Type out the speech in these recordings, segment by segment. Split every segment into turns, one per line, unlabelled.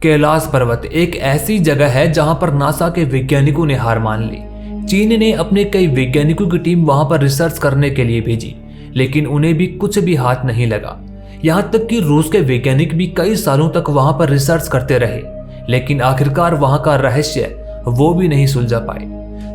कैलाश पर्वत एक ऐसी जगह है जहां पर नासा के वैज्ञानिकों ने हार मान ली। चीन ने अपने कई वैज्ञानिकों की टीम वहां पर रिसर्च करने के लिए भेजी, लेकिन उन्हें भी कुछ भी हाथ नहीं लगा। यहां तक कि रूस के वैज्ञानिक भी कई सालों तक वहां पर रिसर्च करते रहे, लेकिन आखिरकार वहां का रहस्य वो भी नहीं सुलझा पाए।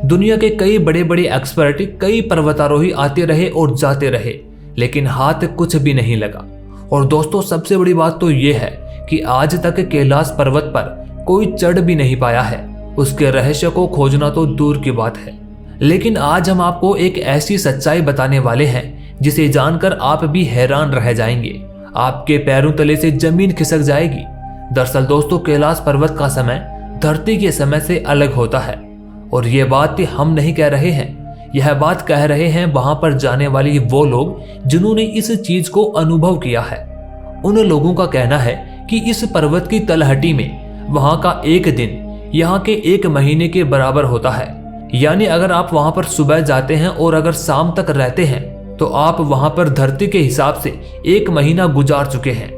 दुनिया के कई बड़े बड़े एक्सपर्ट, कई पर्वतारोही आते रहे और जाते रहे, लेकिन हाथ कुछ भी नहीं लगा। और दोस्तों, सबसे बड़ी बात तो ये है कि आज तक कैलाश पर्वत पर कोई चढ़ भी नहीं पाया है। उसके रहस्य को खोजना तो दूर की बात है। लेकिन आज हम आपको एक ऐसी सच्चाई बताने वाले हैं जिसे जानकर आप भी हैरान रह जाएंगे। आपके पैरों तले से जमीन खिसक जाएगी। दरअसल दोस्तों, कैलाश पर्वत का समय धरती के समय से अलग होता है। और ये बात हम नहीं कह रहे हैं, यह बात कह रहे हैं वहां पर जाने वाले वो लोग जिन्होंने इस चीज को अनुभव किया है। उन लोगों का कहना है कि इस पर्वत की तलहटी में वहां का एक दिन यहाँ के एक महीने के बराबर होता है। यानी अगर आप वहां पर सुबह जाते हैं और अगर शाम तक रहते हैं तो आप वहां पर धरती के हिसाब से एक महीना गुजार चुके हैं।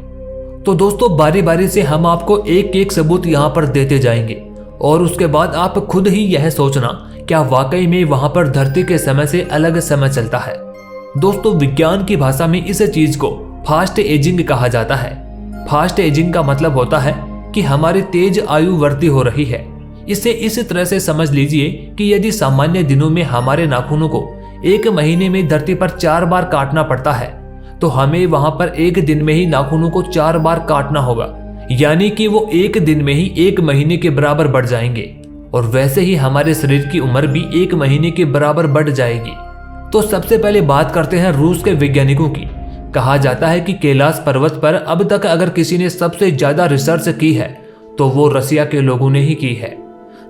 तो दोस्तों, बारी बारी से हम आपको एक एक सबूत यहाँ पर देते जाएंगे और उसके बाद आप खुद ही यह सोचना क्या वाकई में वहां पर धरती के समय से अलग समय चलता है। दोस्तों, विज्ञान की भाषा में इस चीज को फास्ट एजिंग कहा जाता है। फास्ट एजिंग का मतलब होता है कि हमारी तेज आयु वृद्धि हो रही है। इसे इस तरह से समझ लीजिए कि यदि सामान्य दिनों में हमारे नाखूनों को एक महीने में धरती पर 4 बार काटना पड़ता है, तो हमें वहां पर एक दिन में ही नाखूनों को 4 बार काटना होगा। यानी कि वो एक दिन में ही एक महीने के बराबर बढ़ जाएंगे। और वैसे ही हमारे शरीर की उम्र भी एक महीने के बराबर बढ़ जाएगी। तो सबसे पहले बात करते हैं रूस के वैज्ञानिकों की। कहा जाता है कि कैलाश पर्वत पर अब तक अगर किसी ने सबसे ज्यादा रिसर्च की है तो वो रसिया के लोगों ने ही की है।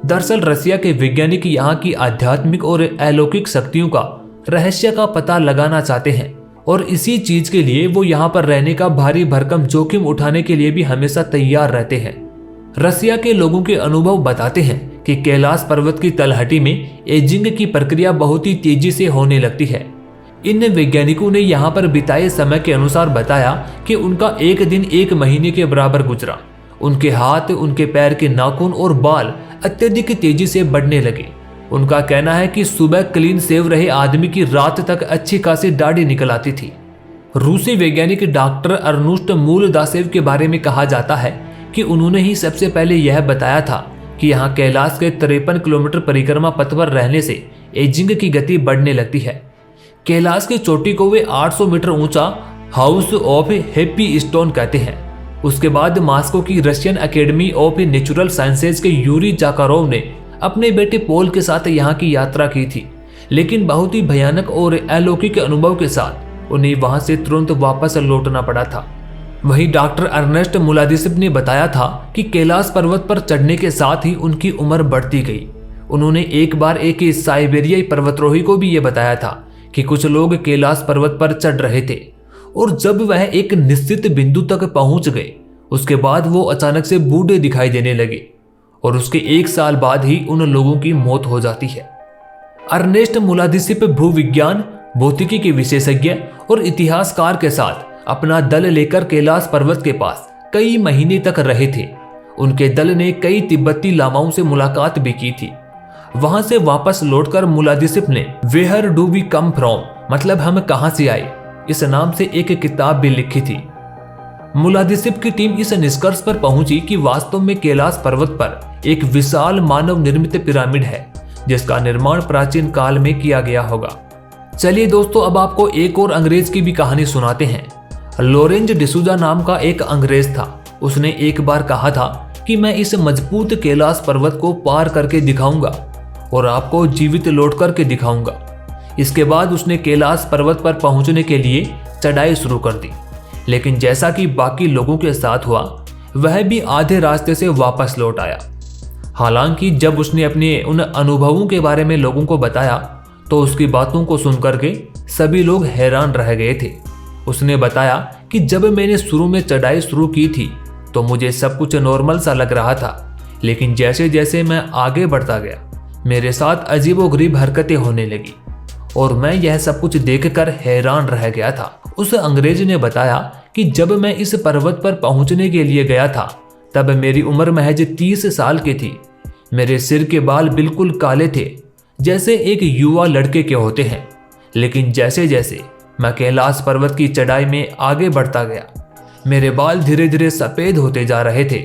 दरअसल रसिया के वैज्ञानिक यहाँ की आध्यात्मिक और अलौकिक शक्तियों का रहस्य का पता लगाना चाहते हैं और इसी चीज के लिए वो यहाँ पर रहने का भारी भरकम जोखिम उठाने के लिए भी हमेशा तैयार रहते हैं। रसिया के लोगों के अनुभव बताते हैं कि कैलाश पर्वत की तलहटी में एजिंग की प्रक्रिया बहुत ही तेजी से होने लगती है। इन वैज्ञानिकों ने यहाँ पर बिताए समय के अनुसार बताया कि उनका एक दिन एक महीने के बराबर गुजरा। उनके हाथ, उनके पैर के नाखून और बाल अत्यधिक तेजी से बढ़ने लगे। उनका कहना है कि सुबह क्लीन सेव रहे आदमी की रात तक अच्छी खासी दाढ़ी निकल आती थी। रूसी वैज्ञानिक डॉक्टर अर्नुस्ट मूलदासेव के बारे में कहा जाता है कि उन्होंने ही सबसे पहले यह बताया था कि यहाँ कैलाश के 53 किलोमीटर परिक्रमा पथ पर रहने से एजिंग की गति बढ़ने लगती है। कैलाश की चोटी को वे 800 मीटर ऊंचा हाउस ऑफ हैप्पी स्टोन कहते हैं। उसके बाद मॉस्को की Russian academy of natural sciences के यूरी जाकारोव ने अपने बेटे पोल के साथ यहाँ की यात्रा की थी, लेकिन बहुत ही भयानक और अलौकिक अनुभव के साथ उन्हें वहां से तुरंत वापस लौटना पड़ा था। वहीं डॉक्टर अर्नेस्ट मुलादिसिव ने बताया था कि कैलाश पर्वत पर चढ़ने के साथ ही उनकी उम्र बढ़ती गई। उन्होंने एक बार एक साइबेरियाई पर्वतारोही को भी ये बताया था कि कुछ लोग कैलाश पर्वत पर चढ़ रहे थे और जब वह एक निश्चित बिंदु तक पहुंच गए, उसके बाद वो अचानक से बूढ़े दिखाई देने लगे और उसके 1 साल बाद ही उन लोगों की मौत हो जाती है। अर्नेस्ट मुलादिसिव भूविज्ञान, भौतिकी के विशेषज्ञ और इतिहासकार के साथ अपना दल लेकर कैलाश पर्वत के पास कई महीने तक रहे थे। उनके दल ने कई तिब्बती लामाओं से मुलाकात भी की थी। वहां से वापस लौटकर मुलादिसिव ने where do we come from, मतलब हम कहां से आए, इस नाम से एक किताब भी लिखी थी। मुलादिसिव की टीम इस निष्कर्ष पर पहुंची कि वास्तव में कैलाश पर्वत पर एक विशाल मानव निर्मित पिरामिड है जिसका निर्माण प्राचीन काल में किया गया होगा। चलिए दोस्तों, अब आपको एक और अंग्रेज की भी कहानी सुनाते हैं। लॉरेंज डिसूजा नाम का एक अंग्रेज था। उसने एक बार कहा था कि मैं इस मजबूत कैलाश पर्वत को पार करके दिखाऊंगा और आपको जीवित लौट करके दिखाऊंगा। इसके बाद उसने कैलाश पर्वत पर पहुंचने के लिए चढ़ाई शुरू कर दी, लेकिन जैसा कि बाकी लोगों के साथ हुआ, वह भी आधे रास्ते से वापस लौट आया। हालांकि जब उसने अपने उन अनुभवों के बारे में लोगों को बताया तो उसकी बातों को सुनकर के सभी लोग हैरान रह गए थे। उसने बताया कि जब मैंने शुरू में चढ़ाई शुरू की थी तो मुझे सब कुछ नॉर्मल सा लग रहा था, लेकिन जैसे जैसे मैं आगे बढ़ता गया मेरे साथ अजीबोगरीब हरकतें होने लगी और मैं यह सब कुछ देखकर हैरान रह गया था। उस अंग्रेज ने बताया कि जब मैं इस पर्वत पर पहुंचने के लिए गया था तब मेरी उम्र महज 30 साल की थी। मेरे सिर के बाल बिल्कुल काले थे, जैसे एक युवा लड़के के होते हैं। लेकिन जैसे जैसे मैं कैलाश पर्वत की चढ़ाई में आगे बढ़ता गया, मेरे बाल धीरे धीरे सफ़ेद होते जा रहे थे।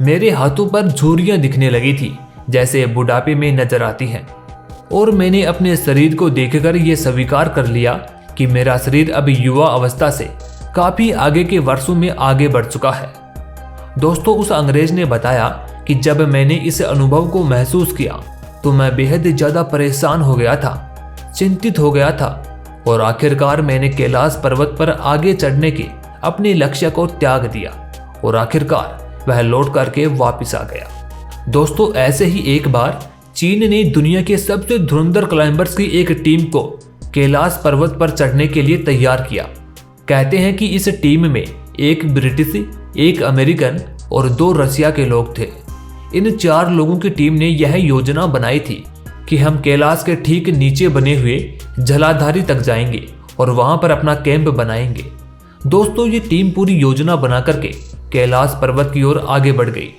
मेरे हाथों पर झुर्रियाँ दिखने लगी थी, जैसे बुढ़ापे में नजर आती हैं। और मैंने अपने शरीर को देखकर यह स्वीकार कर लिया कि मेरा शरीर अब युवा अवस्था से काफ़ी आगे के वर्षों में आगे बढ़ चुका है। दोस्तों, उस अंग्रेज ने बताया कि जब मैंने इस अनुभव को महसूस किया तो मैं बेहद ज़्यादा परेशान हो गया था, चिंतित हो गया था, और आखिरकार मैंने कैलाश पर्वत पर आगे चढ़ने के अपने लक्ष्य को त्याग दिया और आखिरकार वह लौट करके वापस आ गया। दोस्तों, ऐसे ही एक बार चीन ने दुनिया के सबसे धुरंधर क्लाइंबर्स की एक टीम को कैलाश पर्वत पर चढ़ने के लिए तैयार किया। कहते हैं कि इस टीम में एक ब्रिटिश, एक अमेरिकन और 2 रशिया के लोग थे। इन 4 लोगों की टीम ने यह योजना बनाई थी कि हम कैलाश के ठीक नीचे बने हुए जलाधारी तक जाएंगे और वहां पर अपना कैंप बनाएंगे। दोस्तों, ये टीम पूरी योजना बना करके कैलाश पर्वत की ओर आगे बढ़ गई।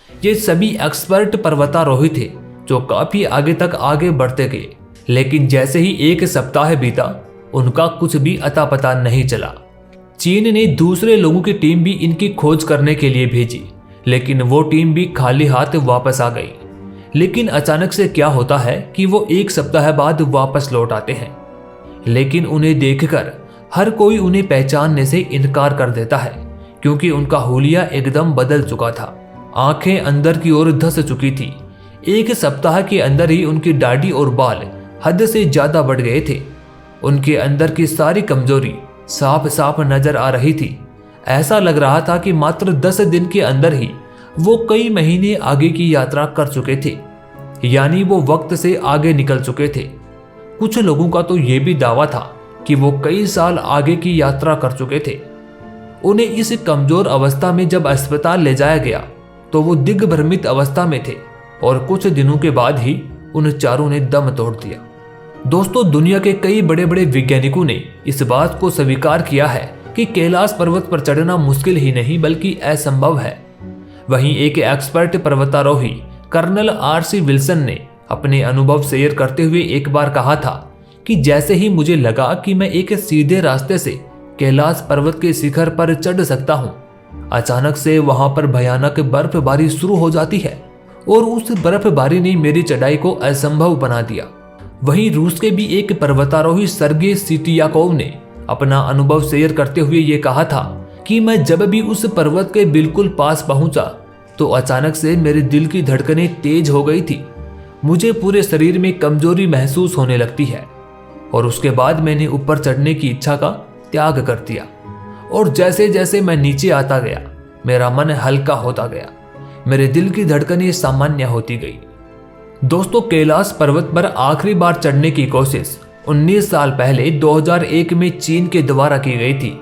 ये सभी एक्सपर्ट पर्वतारोही थे जो काफी आगे तक आगे बढ़ते गए, लेकिन जैसे ही एक सप्ताह बीता उनका कुछ भी अता पता नहीं चला। चीन ने दूसरे लोगों की टीम भी इनकी खोज करने के लिए भेजी, लेकिन वो टीम भी खाली हाथ वापस आ गई। लेकिन अचानक से क्या होता है कि वो एक सप्ताह बाद वापस लौट आते हैं, लेकिन उन्हें देखकर हर कोई उन्हें पहचानने से इनकार कर देता है, क्योंकि उनका हुलिया एकदम बदल चुका था। आंखें अंदर की ओर धंस चुकी थी। एक सप्ताह के अंदर ही उनकी दाढ़ी और बाल हद से ज्यादा बढ़ गए थे। उनके अंदर की सारी कमजोरी साफ साफ नजर आ रही थी। ऐसा लग रहा था कि मात्र 10 दिन के अंदर ही वो कई महीने आगे की यात्रा कर चुके थे, यानी वो वक्त से आगे निकल चुके थे। कुछ लोगों का तो ये भी दावा था कि वो कई साल आगे की यात्रा कर चुके थे। उन्हें इस कमजोर अवस्था में जब अस्पताल ले जाया गया तो वो दिग्भ्रमित अवस्था में थे और कुछ दिनों के बाद ही उन चारों ने दम तोड़ दिया। दोस्तों, दुनिया के कई बड़े बड़े वैज्ञानिकों ने इस बात को स्वीकार किया है कि कैलाश पर्वत पर चढ़ना मुश्किल ही नहीं बल्कि असंभव है। वहीं एक एक्सपर्ट पर्वतारोही कर्नल RC विल्सन ने अपने अनुभव शेयर करते हुए एक बार कहा था कि जैसे ही मुझे लगा कि मैं एक सीधे रास्ते से कैलाश पर्वत के शिखर पर चढ़ सकता हूं, अचानक से वहां पर भयानक बर्फबारी शुरू हो जाती है और उस बर्फबारी ने मेरी चढ़ाई को असंभव बना दिया। वहीं रूस के भी एक पर्वतारोही सर्गेई सिटियाकोव ने अपना अनुभव शेयर करते हुए ये कहा था कि मैं जब भी उस पर्वत के बिल्कुल पास पहुंचा तो अचानक से मेरे दिल की धड़कनें तेज हो गई थी। मुझे पूरे शरीर में कमजोरी महसूस होने लगती है और उसके बाद मैंने ऊपर चढ़ने की इच्छा का त्याग कर दिया और जैसे जैसे मैं नीचे आता गया मेरा मन हल्का होता गया, मेरे दिल की धड़कनें सामान्य होती गई। दोस्तों, कैलाश पर्वत पर आखिरी बार चढ़ने की कोशिश 19 साल पहले 2001 में चीन के द्वारा की गई थी,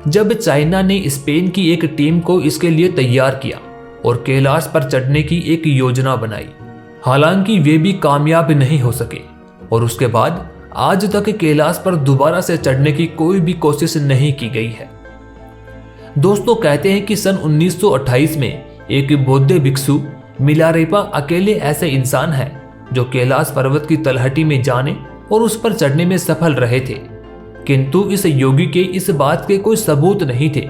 जब चाइना ने स्पेन की एक टीम को इसके लिए तैयार किया और कैलाश पर चढ़ने की एक योजना बनाई। हालांकि वे भी कामयाब नहीं हो सके और उसके बाद आज तक कैलाश पर दोबारा से चढ़ने की कोई भी कोशिश नहीं की गई है। दोस्तों, कहते हैं कि सन 1928 में एक बौद्ध भिक्षु मिलारेपा अकेले ऐसे इंसान हैं जो कैलाश पर्वत की तलहटी में जाने और उस पर चढ़ने में सफल रहे थे, किंतु इस योगी के इस बात के कोई सबूत नहीं थे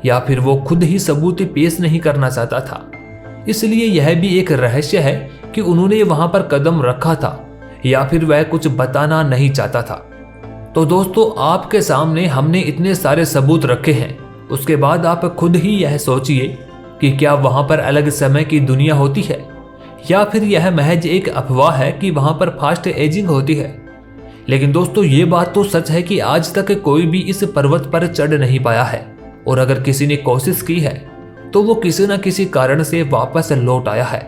या फिर वो खुद ही सबूत पेश नहीं करना चाहता था। इसलिए यह भी एक रहस्य है कि उन्होंने वहां पर कदम रखा था या फिर वह कुछ बताना नहीं चाहता था। तो दोस्तों, आपके सामने हमने इतने सारे सबूत रखे हैं, उसके बाद आप खुद ही यह सोचिए कि क्या वहां पर अलग समय की दुनिया होती है या फिर यह महज एक अफवाह है कि वहां पर फास्ट एजिंग होती है। लेकिन दोस्तों, ये बात तो सच है कि आज तक कोई भी इस पर्वत पर चढ़ नहीं पाया है और अगर किसी ने कोशिश की है तो वो किसी न किसी कारण से वापस लौट आया है।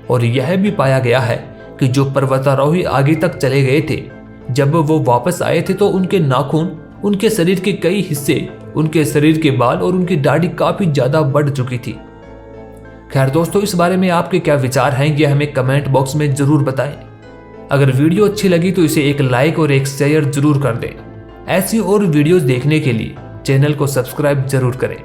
और यह भी पाया गया है कि जो पर्वतारोही आगे तक चले गए थे, जब वो वापस आए थे तो उनके नाखून, उनके शरीर के कई हिस्से, उनके शरीर के बाल और उनकी दाढ़ी काफी ज्यादा बढ़ चुकी थी। खैर दोस्तों, इस बारे में आपके क्या विचार हैं ये हमें कमेंट बॉक्स में जरूर बताएं। अगर वीडियो अच्छी लगी तो इसे एक लाइक और एक शेयर जरूर कर दें। ऐसी और वीडियोस देखने के लिए चैनल को सब्सक्राइब जरूर करें।